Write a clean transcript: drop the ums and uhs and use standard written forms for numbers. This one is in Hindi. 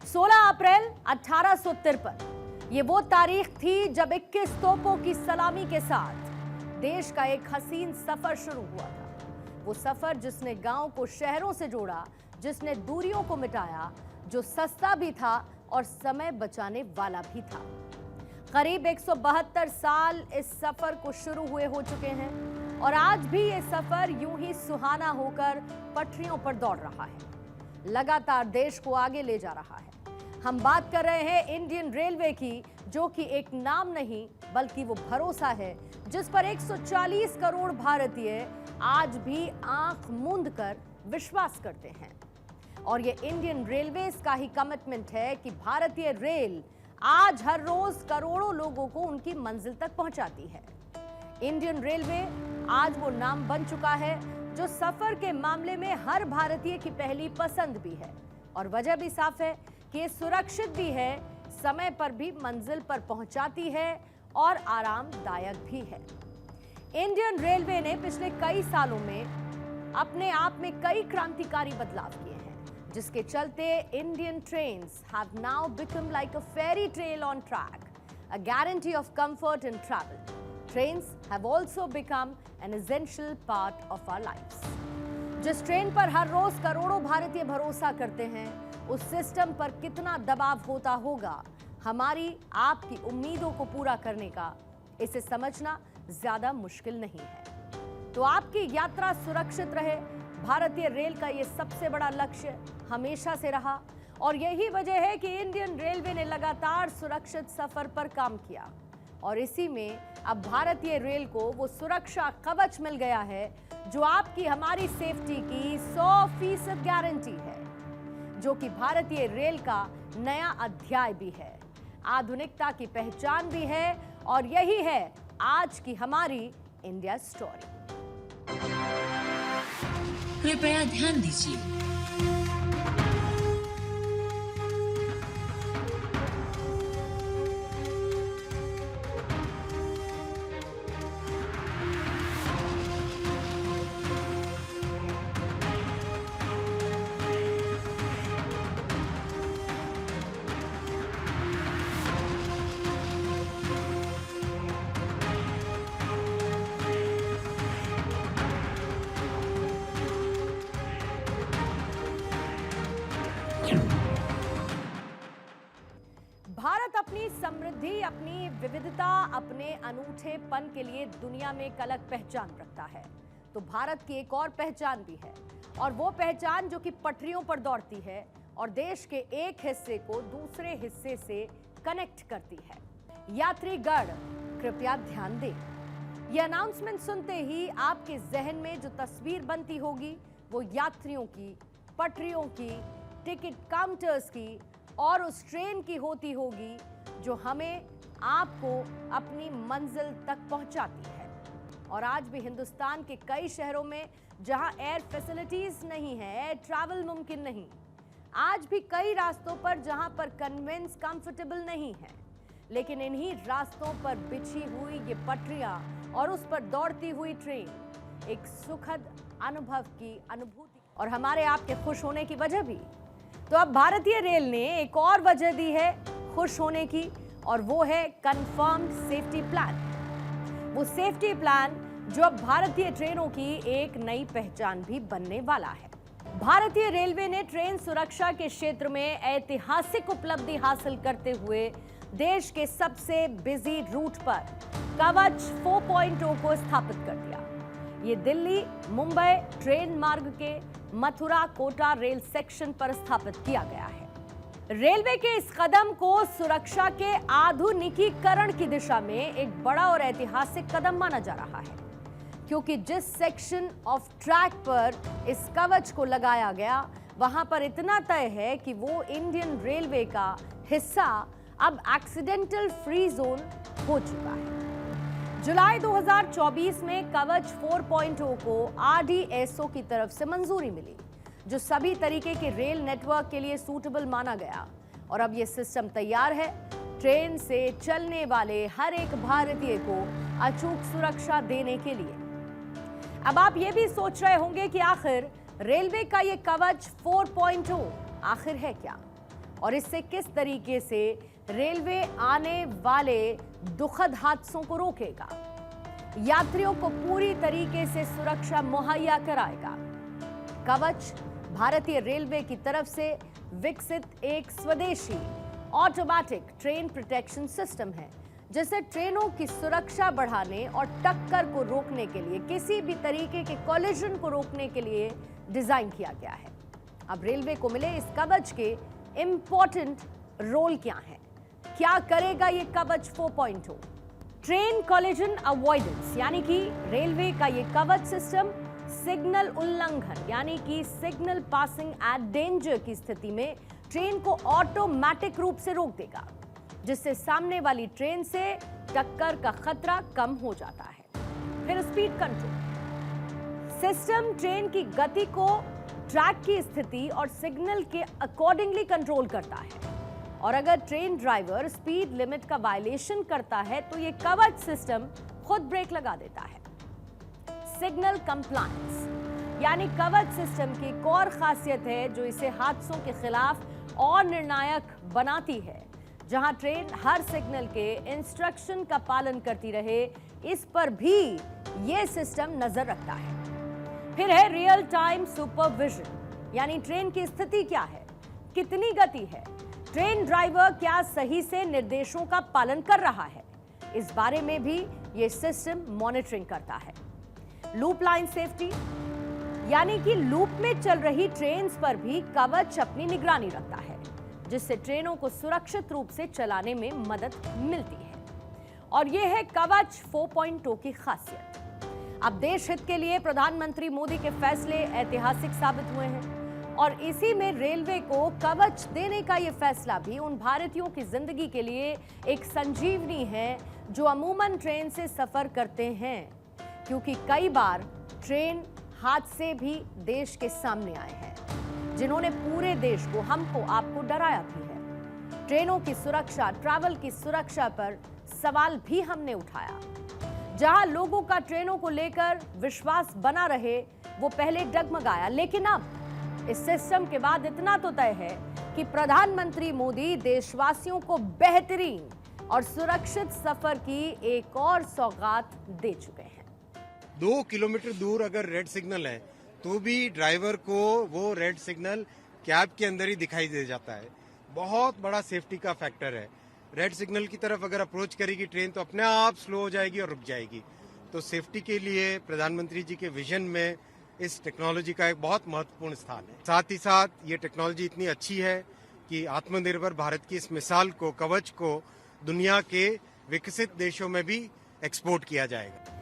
16 अप्रैल 1853 ये वो तारीख थी जब 21 तोपों की सलामी के साथ देश का एक हसीन सफर शुरू हुआ था। वो सफर जिसने गांव को शहरों से जोड़ा, जिसने दूरियों को मिटाया, जो सस्ता भी था और समय बचाने वाला भी था। करीब 172 साल इस सफर को शुरू हुए हो चुके हैं और आज भी ये सफर यूं ही सुहाना होकर पटरियों पर दौड़ रहा है, लगातार देश को आगे ले जा रहा है। हम बात कर रहे हैं इंडियन रेलवे की, जो कि एक नाम नहीं बल्कि वो भरोसा है जिस पर 140 करोड़ भारतीय आज भी आंख मूंद कर विश्वास करते हैं। और ये इंडियन रेलवेज का ही कमिटमेंट है कि भारतीय रेल आज हर रोज करोड़ों लोगों को उनकी मंजिल तक पहुंचाती है। इंडियन रेलवे आज वो नाम बन चुका है जो सफर के मामले में हर भारतीय की पहली पसंद भी है, और वजह भी साफ है कि ये सुरक्षित भी है, समय पर भी मंजिल पर पहुंचाती है और आरामदायक भी है। इंडियन रेलवे ने पिछले कई सालों में अपने आप में कई क्रांतिकारी बदलाव किए हैं, जिसके चलते Indian trains have now become like a fairy tale on track, a guarantee of comfort in travel. Trains have also become an essential part of our lives. जिस ट्रेन पर हर रोज करोड़ों भारतीय भरोसा करते हैं, उस सिस्टम पर कितना दबाव होता होगा हमारी आपकी उम्मीदों को पूरा करने का, इसे समझना ज्यादा मुश्किल नहीं है। तो आपकी यात्रा सुरक्षित रहे, भारतीय रेल का ये सबसे बड़ा लक्ष्य हमेशा से रहा, और यही वजह है कि इंडियन रेलवे ने लगातार सुरक्षित सफर पर काम किया। और इसी में अब भारतीय रेल को वो सुरक्षा कवच मिल गया है जो आपकी हमारी सेफ्टी की 100% गारंटी है, जो कि भारतीय रेल का नया अध्याय भी है, आधुनिकता की पहचान भी है, और यही है आज की हमारी इंडिया स्टोरी। कृपया ध्यान दीजिए, भारत अपनी समृद्धि, अपनी विविधता, अपने अनूठेपन के लिए दुनिया में एक अलग पहचान रखता है। तो भारत की एक और पहचान भी है, और वो पहचान जो कि पटरियों पर दौड़ती है और देश के एक हिस्से को दूसरे हिस्से से कनेक्ट करती है। यात्रीगण कृपया ध्यान दें। यह अनाउंसमेंट सुनते ही आपके जहन में जो तस्वीर बनती होगी वो यात्रियों की, पटरियों की, टिकट काउंटर्स की और उस ट्रेन की होती होगी जो हमें आपको अपनी मंजिल तक पहुंचाती है। और आज भी हिंदुस्तान के कई शहरों में जहां एयर फैसिलिटीज नहीं है, एयर ट्रैवल मुमकिन नहीं, आज भी कई रास्तों पर जहां पर कन्वेंस कंफर्टेबल नहीं है, लेकिन इन्हीं रास्तों पर बिछी हुई ये पटरियां और उस पर दौड़ती हुई ट्रेन एक सुखद अनुभव की अनुभूति, और हमारे आपके खुश होने की वजह भी। तो अब भारतीय रेल ने एक और वजह दी है खुश होने की, और वो है कंफर्म्ड सेफ्टी प्लान। वो सेफ्टी प्लान जो अब भारतीय ट्रेनों की एक नई पहचान भी बनने वाला है। भारतीय रेलवे ने ट्रेन सुरक्षा के क्षेत्र में ऐतिहासिक उपलब्धि हासिल करते हुए देश के सबसे बिजी रूट पर कवच 4.0 को स्थापित कर दिया। ये दिल्ली मुंबई ट्रेन मार्ग के मथुरा कोटा रेल सेक्शन पर स्थापित किया गया है। रेलवे के इस कदम को सुरक्षा के आधुनिकीकरण की दिशा में एक बड़ा और ऐतिहासिक कदम माना जा रहा है, क्योंकि जिस सेक्शन ऑफ ट्रैक पर इस कवच को लगाया गया वहां पर इतना तय है कि वो इंडियन रेलवे का हिस्सा अब एक्सीडेंटल फ्री जोन हो चुका है। जुलाई 2024 में कवच 4.0 को RDSO की तरफ से मंजूरी मिली, जो सभी तरीके के रेल नेटवर्क के लिए सूटेबल माना गया, और अब यह सिस्टम तैयार है ट्रेन से चलने वाले हर एक भारतीय को अचूक सुरक्षा देने के लिए। अब आप ये भी सोच रहे होंगे कि आखिर रेलवे का ये कवच 4.0 आखिर है क्या? और इससे किस तरीके से रेलवे आने वाले दुखद हादसों को रोकेगा, यात्रियों को पूरी तरीके से सुरक्षा मुहैया कराएगा। कवच भारतीय रेलवे की तरफ से विकसित एक स्वदेशी ऑटोमेटिक ट्रेन प्रोटेक्शन सिस्टम है, जिसे ट्रेनों की सुरक्षा बढ़ाने और टक्कर को रोकने के लिए, किसी भी तरीके के कोलिजन को रोकने के लिए डिजाइन किया गया है। अब रेलवे को मिले इस कवच के इंपॉर्टेंट रोल क्या है, क्या करेगा ये कवच 4.0? ट्रेन कोलिजन अवॉइडेंस यानी कि रेलवे का ये कवच सिस्टम सिग्नल उल्लंघन यानी कि सिग्नल पासिंग एट डेंजर की स्थिति में ट्रेन को ऑटोमेटिक रूप से रोक देगा, जिससे सामने वाली ट्रेन से टक्कर का खतरा कम हो जाता है। फिर स्पीड कंट्रोल सिस्टम ट्रेन की गति को ट्रैक की स्थिति और सिग्नल के अकॉर्डिंगली कंट्रोल करता है, और अगर ट्रेन ड्राइवर स्पीड लिमिट का वायलेशन करता है तो यह कवच सिस्टम खुद ब्रेक लगा देता है। सिग्नल कंप्लायंस यानी कवच सिस्टम की एक और खासियत है जो इसे हादसों के खिलाफ और निर्णायक बनाती है। जहां ट्रेन हर सिग्नल के इंस्ट्रक्शन का पालन करती रहे, इस पर भी यह सिस्टम नजर रखता है। फिर है रियल टाइम सुपरविजन यानी ट्रेन की स्थिति क्या है, कितनी गति है, ट्रेन ड्राइवर क्या सही से निर्देशों का पालन कर रहा है, इस बारे में भी यह सिस्टम मॉनिटरिंग करता है। लूप लाइन सेफ्टी यानी कि लूप में चल रही ट्रेन्स पर भी कवच अपनी निगरानी रखता है, जिससे ट्रेनों को सुरक्षित रूप से चलाने में मदद मिलती है। और यह है कवच 4.0 की खासियत। अब देश हित के लिए प्रधानमंत्री मोदी के फैसले ऐतिहासिक साबित हुए हैं, और इसी में रेलवे को कवच देने का यह फैसला भी उन भारतीयों की जिंदगी के लिए एक संजीवनी है जो अमूमन ट्रेन से सफर करते हैं, क्योंकि कई बार ट्रेन हादसे भी देश के सामने आए हैं, जिन्होंने पूरे देश को, हमको, आपको डराया भी है। ट्रेनों की सुरक्षा, ट्रैवल की सुरक्षा पर सवाल भी हमने उठाया। जहां लोगों का ट्रेनों को लेकर विश्वास बना रहे, वो पहले डगमगाया, लेकिन अब इस सिस्टम के बाद इतना तो तय है कि प्रधानमंत्री मोदी देशवासियों को बेहतरीन और सुरक्षित सफर की एक और सौगात दे चुके हैं। 2 किलोमीटर दूर अगर रेड सिग्नल है तो भी ड्राइवर को वो रेड सिग्नल कैब के अंदर ही दिखाई दे जाता है। बहुत बड़ा सेफ्टी का फैक्टर है। रेड सिग्नल की तरफ अगर अप्रोच करेगी ट्रेन तो अपने आप स्लो हो जाएगी और रुक जाएगी। तो सेफ्टी के लिए प्रधानमंत्री जी के विजन में इस टेक्नोलॉजी का एक बहुत महत्वपूर्ण स्थान है। साथ ही साथ ये टेक्नोलॉजी इतनी अच्छी है कि आत्मनिर्भर भारत की इस मिसाल को, कवच को दुनिया के विकसित देशों में भी एक्सपोर्ट किया जाएगा।